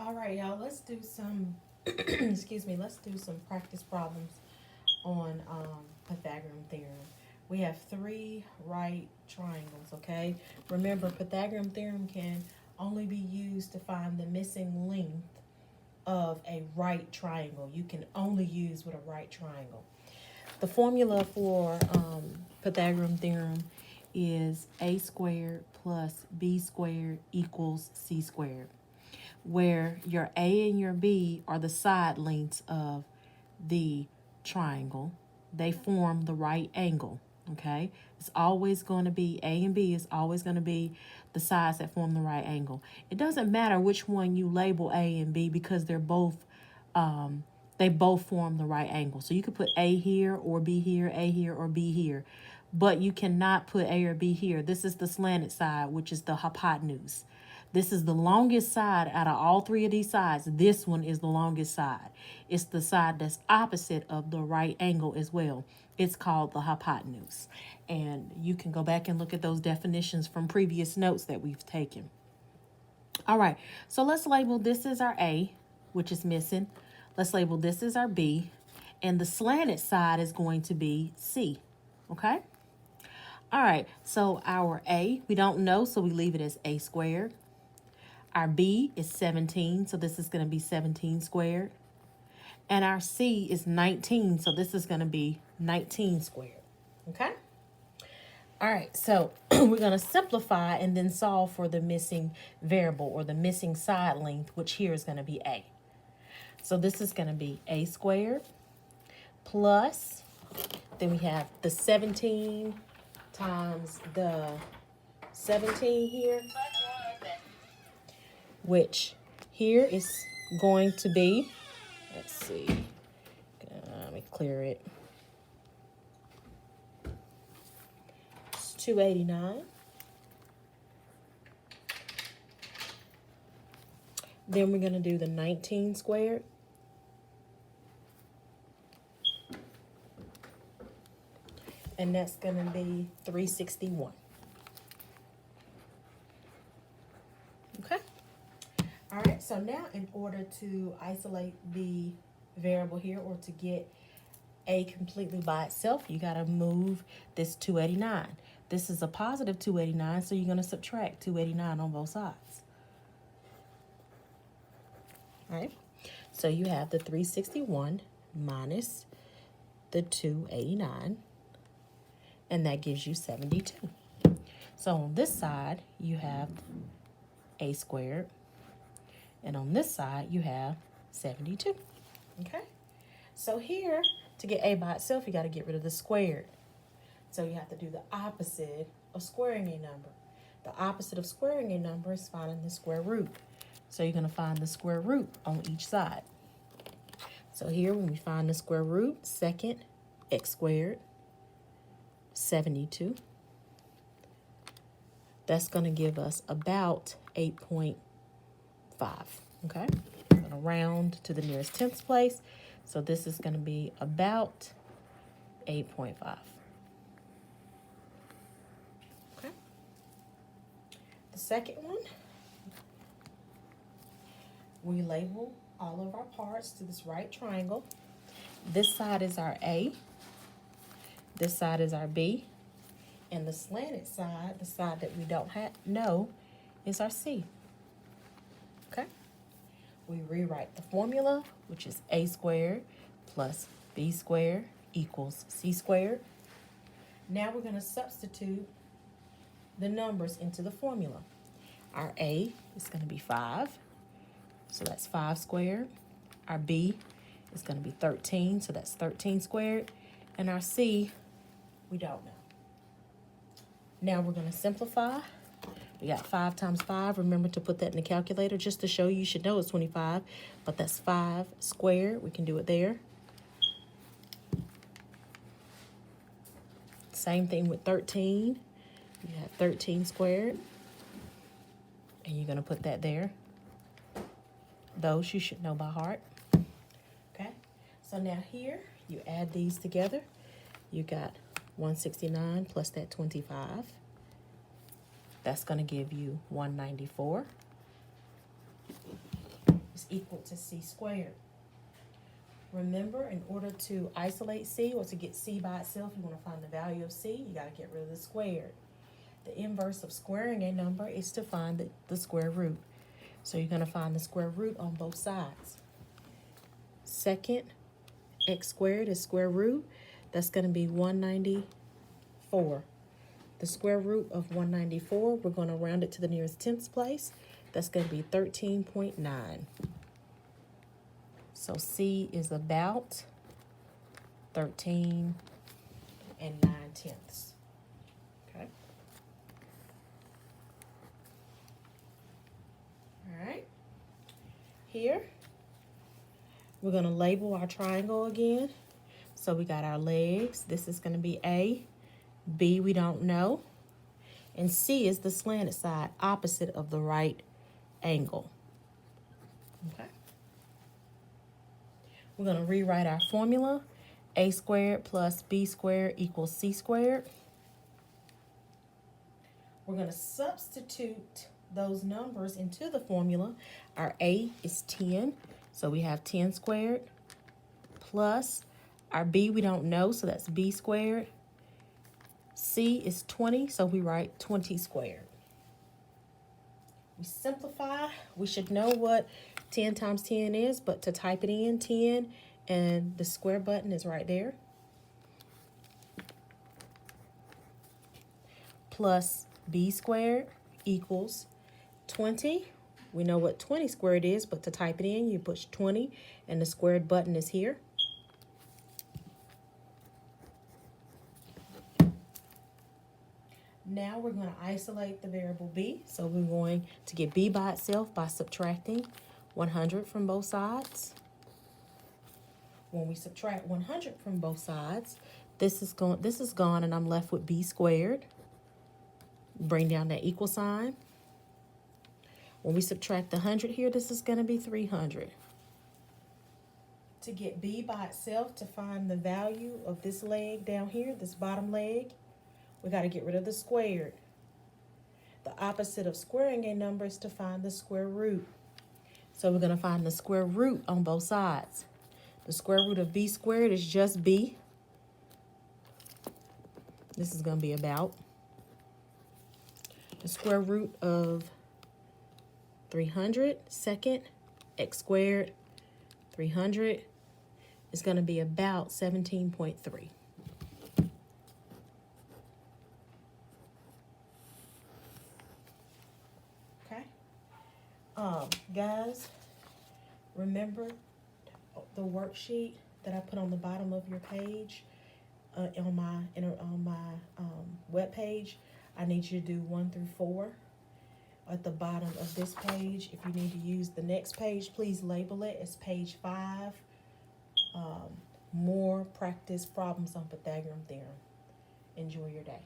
All right, y'all, let's do some, excuse me, let's do some practice problems on Pythagorean theorem. We have three right triangles, okay? Remember, Pythagorean theorem can only be used to find the missing length of a right triangle. You can only use with a right triangle. The formula for Pythagorean theorem is a squared plus b squared equals c squared, where your A and your B are the side lengths of the triangle. They form the right angle. Okay, it's always going to be A and B is always going to be the sides that form the right angle. It doesn't matter which one you label A and B because they both form the right angle. So you could put A here or B here, A here or B here, but you cannot put A or B here. This is the slanted side, which is the hypotenuse. This is the longest side out of all three of these sides. This one is the longest side. It's the side that's opposite of the right angle as well. It's called the hypotenuse. And you can go back and look at those definitions from previous notes that we've taken. All right, so let's label this as our A, which is missing. Let's label this as our B. And the slanted side is going to be C, okay? All right, so our A, we don't know, so we leave it as A squared. Our B is 17, so this is going to be 17 squared. And our C is 19, so this is going to be 19 squared. Okay? All right, so we're going to simplify and then solve for the missing variable or the missing side length, which here is going to be A. So this is going to be A squared plus, then we have the 17 times the 17 here, which here is going to be, let's see, let me clear it. It's 289. Then we're going to do the 19 squared. And that's going to be 361. Okay? All right, so now in order to isolate the variable here or to get A completely by itself, you got to move this 289. This is a positive 289, so you're going to subtract 289 on both sides. All right, so you have the 361 minus the 289, and that gives you 72. So on this side, you have A squared, and on this side, you have 72. Okay? So here, to get A by itself, you got to get rid of the squared. So you have to do the opposite of squaring a number. The opposite of squaring a number is finding the square root. So you're going to find the square root on each side. So here, when we find the square root, second, x squared, 72. That's going to give us about 8.5. Okay? I'm going to round to the nearest tenth place. So this is going to be about 8.5. Okay? The second one, we label all of our parts to this right triangle. This side is our A. This side is our B. And the slanted side, the side that we don't know, is our C. Okay? We rewrite the formula, which is A squared plus B squared equals C squared. Now we're going to substitute the numbers into the formula. Our A is going to be 5, so that's 5 squared. Our B is going to be 13, so that's 13 squared. And our C, we don't know. Now we're going to simplify. We got 5 times 5. Remember to put that in the calculator just to show you should know it's 25. But that's 5 squared. We can do it there. Same thing with 13. You have 13 squared. And you're going to put that there. Those you should know by heart. Okay. So now here, you add these together. You got 169 plus that 25. That's going to give you 194. equal to c squared. Remember, in order to isolate c or to get c by itself, you want to find the value of c, you got to get rid of the squared. The inverse of squaring a number is to find the square root. So you're going to find the square root on both sides. Second, x squared is square root. That's going to be 194. The square root of 194, we're going to round it to the nearest tenths place. That's going to be 13.9. So C is about 13 and 9 tenths. Okay. All right. Here, we're going to label our triangle again. So we got our legs. This is going to be A. B, we don't know. And C is the slanted side, opposite of the right angle. Okay. We're going to rewrite our formula. A squared plus B squared equals C squared. We're going to substitute those numbers into the formula. Our A is 10, so we have 10 squared, plus our B we don't know, so that's B squared. C is 20, so we write 20 squared. We simplify. We should know what 10 times 10 is, but to type it in, 10, and the square button is right there. Plus B squared equals 20. We know what 20 squared is, but to type it in, you push 20, and the squared button is here. Now we're going to isolate the variable b. So we're going to get b by itself by subtracting 100 from both sides. When we subtract 100 from both sides, this is gone, and I'm left with b squared. Bring down that equal sign. When we subtract the 100 here, this is going to be 300. To get b by itself, to find the value of this leg down here, this bottom leg, we got to get rid of the squared. The opposite of squaring a number is to find the square root. So we're going to find the square root on both sides. The square root of b squared is just b. This is going to be about. The square root of 300, second, x squared, 300, is going to be about 17.3. Guys, remember the worksheet that I put on the bottom of your page on my web page. I need you to do 1 through 4 at the bottom of this page. If you need to use the next page, please label it as page 5. More practice problems on Pythagorean theorem. Enjoy your day.